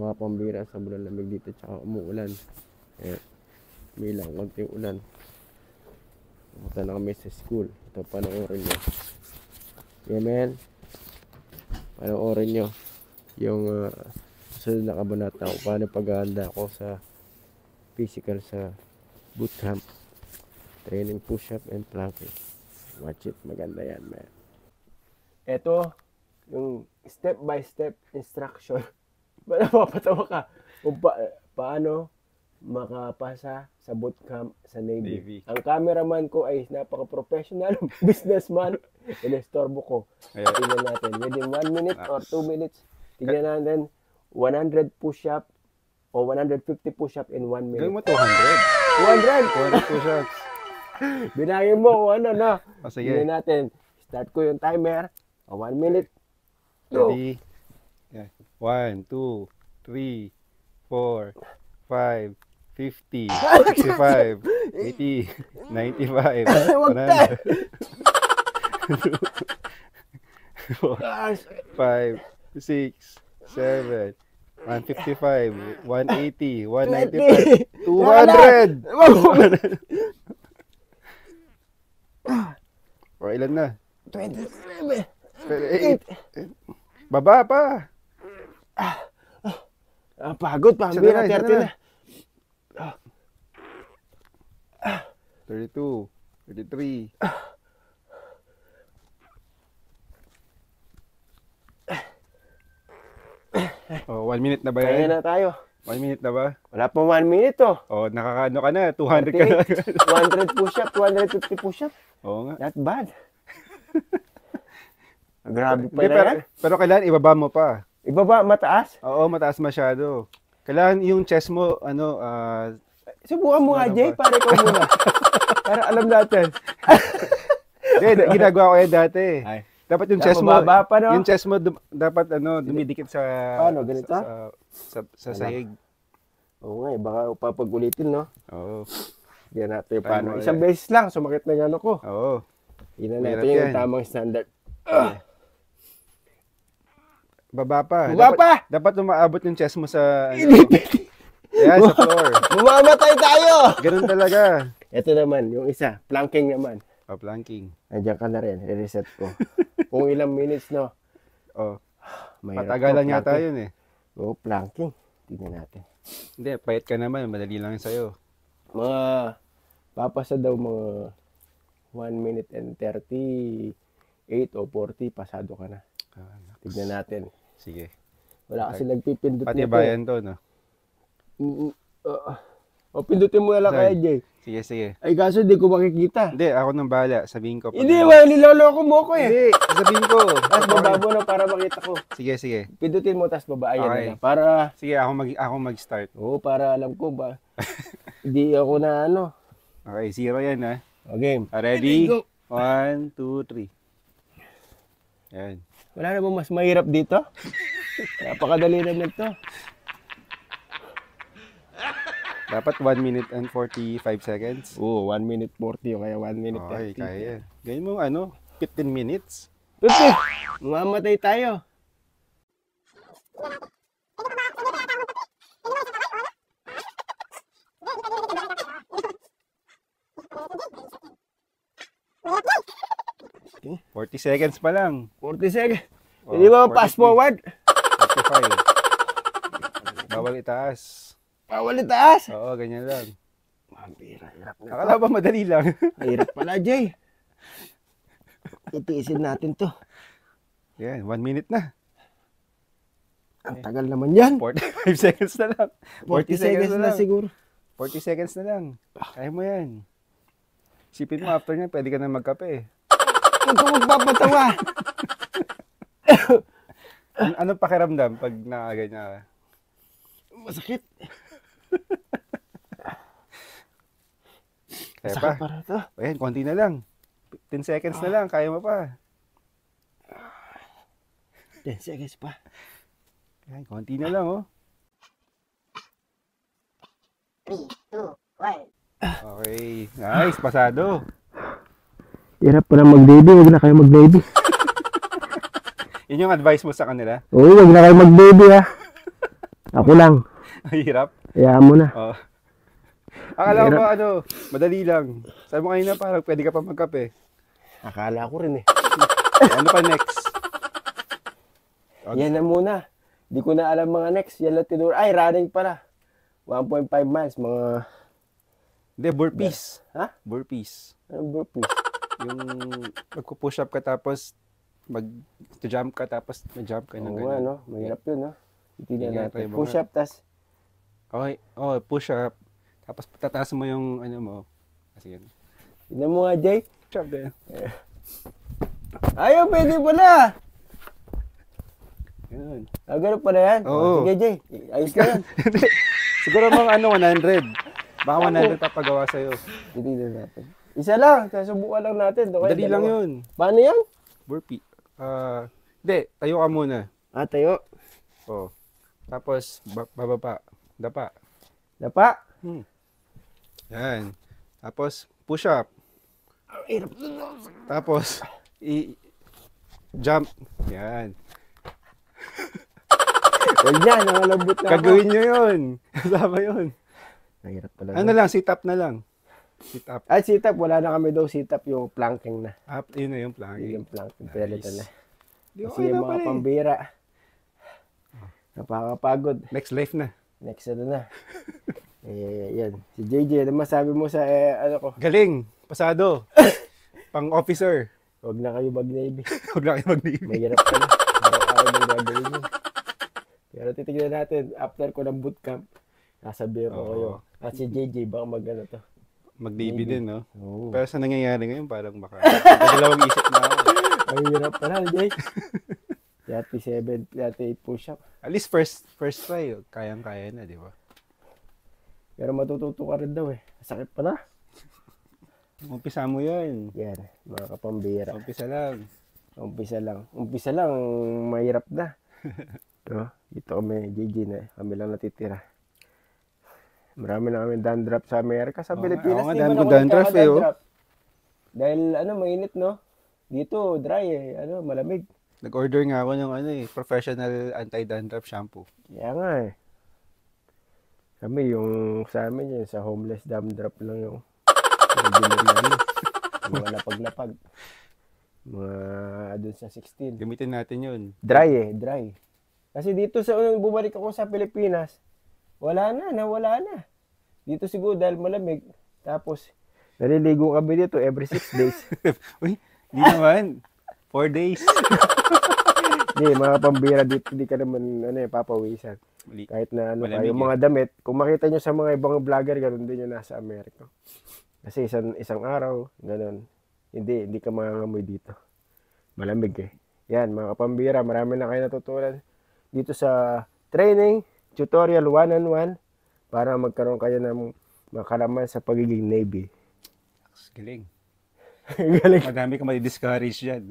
mga pambira sa bulan lamig dito tsaka umuulan. Eh, may lang konting ulan. Pumunta na kami sa school. Ito, panoorin nyo. Yeah, man. Panoorin nyo yung susunod na kabanata kung paano paghahanda ako sa physical sa bootcamp. Training push-up and planking. Watch it. Maganda yan, man. Ito, yung step-by-step instruction. Ba't napapatawa ka? Kung paano makapasa sa bootcamp sa Navy. Ang cameraman ko ay napaka-professional businessman. Inestorbo ko. Tingnan natin. Within 1 minute or 2 minutes, tingnan natin 100 push-up o 150 push-up in 1 minute. Gawin mo 200. 200 push-ups. Binangin mo kung ano na. Sige. Tingnan natin. Start ko yung timer. 1 minute. Ready? 1, 2, 3, 4, 5, 50, 65, 80, 95, 100, 5, 6, 7, 155, 180, 195, 200! O ilan na? 27. 8. Baba pa! Pagod pa. Hambira, 30 na. 32, 33. Oh, 1 minute na ba Kaya yan? na tayo. 1 minute na ba? Wala pa 1 minute oh. Oh, nakakaano ka na, 200 ka na. 200 push-up, 250 push-up. Oo nga. Not bad. Grabe pa Hindi, na yan. pero kailangan ibaba mo pa. Ibaba, mataas? Oo, mataas masyado. Kailangan yung chest mo, Subukan mo nga, Jay, para ikaw muna. Para alam natin. Hindi, ginagawa ko yan dati. Ay. Dapat yung chest mo, pa, no? yung chest mo dapat dumidikit sa Paano, ganito? sa sahig. Oo nga, baka papagulitin, no? Oo. Hindi natin paano. Isang beses lang, sumakit na yung ano ko. Oo. Tingnan natin yung tamang standard. Baba pa. Baba pa! Dapat umaabot yung chest mo sa Ayan, sa floor. Mamamatay tayo! Ganun talaga. Ito naman, yung isa, planking naman. Oh, planking. Nandiyan ka na rin, i-reset ko. Kung ilang minutes, no? Oh. Mahirap Patagalan to, yata yun eh. Oo, planking. Tingnan natin. Hindi, payat ka naman. Madali lang yun sa'yo. Mga, papasa daw mga 1 minute and 38 o 40, pasado ka na. Tignan natin. Sige. Wala kasi nagpipindot Pati bayan to, no? O, pindutin mo na lang kaya, Jay. Sige, sige. Ay, kaso di ko makikita. Hindi, ako nang bahala. Sabihin ko. Hindi, niloloko mo ko eh. Hindi, sabihin ko. Tapos baba mo na para makita ko. Sige, sige. Pindutin mo, tapos baba. Ayan Okay. na. Para, Sige, ako mag-start. oo, para alam ko ba. Hindi ako na ano. Okay, 0 yan, ha? Okay. Ready? Go. 1, 2, 3. Yan. Wala na ba mas mahirap dito? Napakadali na nito. Dapat 1 minute and 45 seconds. Oo, 1 minute 40 o kaya 1 minute Okay, 30. kaya yan. Ganyan mo 15 minutes. Tuti! Mamamatay tayo. Okay. 40 seconds pa lang. 40 seconds. Oh, Hindi ba 40 fast forward? 45. Bawal itaas. Bawal itaas. Oo, ganyan lang. Mambira, hirap na. Akala ba madali lang? Hirap pala, Jay. Itiisin natin to. Yan, 1 minute na. Ang tagal naman yan. 45 seconds na lang. 40 seconds na lang. siguro. 40 seconds na lang. Kaya mo yan. Isipin mo, after nyan, pwede ka na magkape. Huwag ka magpapatawa. Anong pakiramdam pag nakaganyan ka? Masakit. Kaya Masakit pa. para to. Ayan, konti na lang. 10 seconds na lang, kaya mo pa. 10 seconds pa. Ayan, konti na lang, oh. 3, 2, 1. Okay, nice, pasado. Hirap pala mag-baby. Huwag na kayo mag-baby. Yun yung advice mo sa kanila? Oo, huwag na kayo mag-baby ha. Ako lang. Mahirap. Hayaan mo na. Oh. Akala ko ba madali lang. Sabi mo kanina parang pwede ka pa magkape. Akala ko rin eh. Ano pa next? Yan na muna. Di ko na alam mga next. Yan lang tinuro. Ay, running pala. 1.5 miles. Mga... Hindi, burpees. Ha? Burpees. Anong burpees? Yung magpo-push up ka tapos mag-jump ka tapos mag-jump ka ng Oo nga, ganun. no? Mahirap yun, no? Hindi Sige, na try natin. mo Push nga. up, tas... Okay. Oh, push up. Tapos tataas mo yung ano mo. Kasi yun. Tignan mo nga, Jay. Push up din. Ayaw, pwede pala. Ganun. Ah, ganun pala yan. Oo. Sige, Jay. Ayos na yan. Siguro mga 100. Baka 100 papagawa sa'yo. Titignan natin. Isa lang. Subukan lang natin. Okay, Dali lang dalawa. yun. Paano yan? Burpee. Hindi. Tayo ka muna. Ah, tayo. Oh. Tapos, bababa. Dapa. Dapa. Yan. Tapos, push up. Tapos, jump. Yan. Huwag yan. Nangalambot na ako. Gagawin nyo yun. Kasama yun. Mahirap pala. Ano lang, sit up na lang. Sit up. Ay, sit up. Wala na kami daw sit up. Yung planking na. Up, yun na yung planking. Yung planking. Pwede na. Di Kasi okay yung na mga pala eh. pambira. Napakapagod. Next life na. Next ano na. Yan. Si JJ, ano masabi mo sa ano ko? Galing. Pasado. Pang officer. Huwag na kayo mag-Navy. Huwag na kayo mag-Navy. Mahirap ka na. Araw-araw nang gagawin yun. Pero titignan natin, after ko ng bootcamp, sasabihin ko Oo. kayo. At si JJ, baka mag-ano to. Mag-Navy din, no? Oo. Pero sa nangyayari ngayon, parang baka dalawang isip na ako. Mahirap pa na, Jay. 37, 38 push-up. At least first try, kayang-kaya na, di ba? Pero matututo ka rin daw eh. Sakit pa na. Umpisa mo yan. Yan, mga kapambira. Umpisa lang. Umpisa lang. Umpisa lang, mahirap na. No? Dito kami, JJ na. Kami lang natitira. Marami na kami dandruff sa Amerika. Sa Oo Pilipinas, nga, di dami man ko ako dandruff eh, oh. nagkaka-dandruff. Dahil mainit, no? Dito, dry eh. Malamig. Nag-order nga ako ng professional anti-dandruff shampoo. Kaya nga eh. Kami, yung sa amin yun, sa homeless dandruff lang yung regular namin. Mga lapag-lapag. Mga dun sa 16. Gamitin natin yun. Dry eh, dry. Kasi dito sa unang bumalik ako sa Pilipinas, nawala na. Dito siguro dahil malamig. Tapos, naliligo kami dito every 6 days. Uy, di naman. 4 days. Hindi, mga pambira dito, hindi ka naman papawisan. Mali. Kahit na Malamig yung mga damit, kung makita nyo sa mga ibang vlogger, ganun din yung nasa Amerika. Kasi isang araw, ganun. Hindi ka mangangamoy dito. Malamig eh. Yan, mga kapambira, marami na kayo natutunan dito sa training, tutorial 1-on-1 para magkaroon kayo ng makalaman sa pagiging Navy. Galing. Galing. Madami ka madi-discourage yan.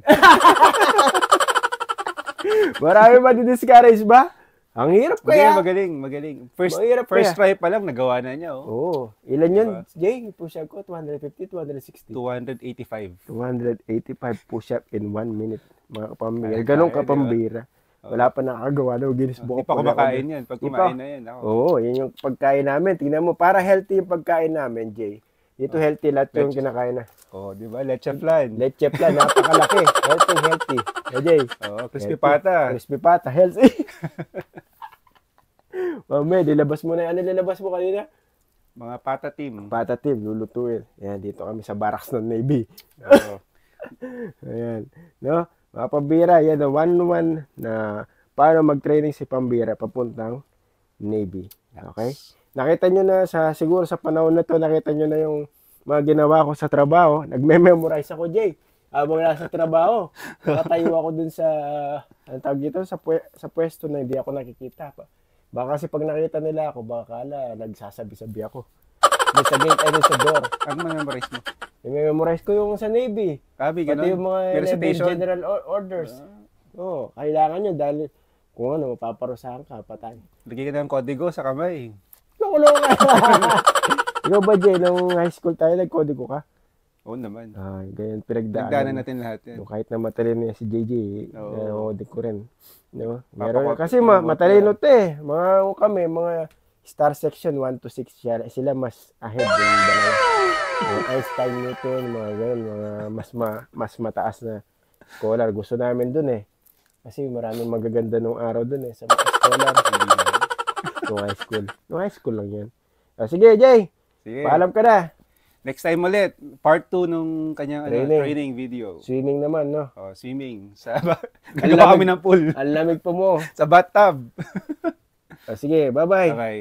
Marami ba di-discourage ba? Ang hirap kaya. Magaling. First Mahirap try pa lang, nagawa na niya, oh. Oo. Ilan yun, Diba? Jay? Push-up ko, 250, 260. 285. 285 push-up in 1 minute. Mga kapambira. Kaya, Ganun di ba? kapambira. Wala pa nakakagawa ng Guinness Book Hindi pa of World kumakain Record. yan. Pag Di pa. kumain na yan, ako. Oo, yun yung pagkain namin. Tingnan mo, para healthy yung pagkain namin, Jay. Dito healthy lahat yung kinakain na. Oh, di ba? Leche flan. Leche plan, napakalaki. Healthy. Eh, Jay. Oh, crispy Healthy. pata. Crispy pata, healthy. Mami, dilabas mo na. Ano nilabas mo kanina? Mga pata team. Pata team, lulutuin. Ayan, dito kami sa barracks ng Navy. Oo. Ayan. No? Mga pambira, yan na 1-1 na paano mag-training si pambira papuntang Navy. Okay? Nakita nyo na siguro sa panahon na to, nakita nyo na yung mga ginawa ko sa trabaho. Nagme-memorize ako, Jay. Habang nasa trabaho, nakatayo ako dun sa, ang tawag dito, sa pwesto na hindi ako nakikita pa. Baka kasi pag nakita nila ako, baka kala, nagsasabi-sabi ako. Doon sa gate, ay sa door. Ano memorize mo? I-memorize ko yung sa Navy. Sabi, Pati gano'n? yung mga May Navy recitation? General Orders. Oo, kailangan nyo dahil kung ano, mapaparusahan ka, patay. Lagyan ka ng kodigo sa kamay. Loko-loko ka. Ikaw ba, Jay, nung high school tayo, nag-kodigo ka? Oo naman. Ganyan, Nagdaanan pinagdaanan. natin lahat yan. No, kahit na matalino yan si JJ, Oo. nanonood ko rin. No? Papakopya Kasi ko ng matalino water. to eh. Mga star section 1 to 6 sila mas ahead yung dalawa. Yung Einstein, Newton, mga ganun, mga mas mataas na scholar. Gusto namin dun eh. Kasi maraming magaganda nung araw dun eh sa mga scholar. Nung high school. Nung high school lang yan. Sige, Jay. Sige. Paalam ka na. Next time ulit, part 2 nung kanyang training video. Swimming naman, no? Swimming. Gagawa kami ng pool. Ang lamig pa mo. Sa bathtub. Sige, bye-bye. Okay.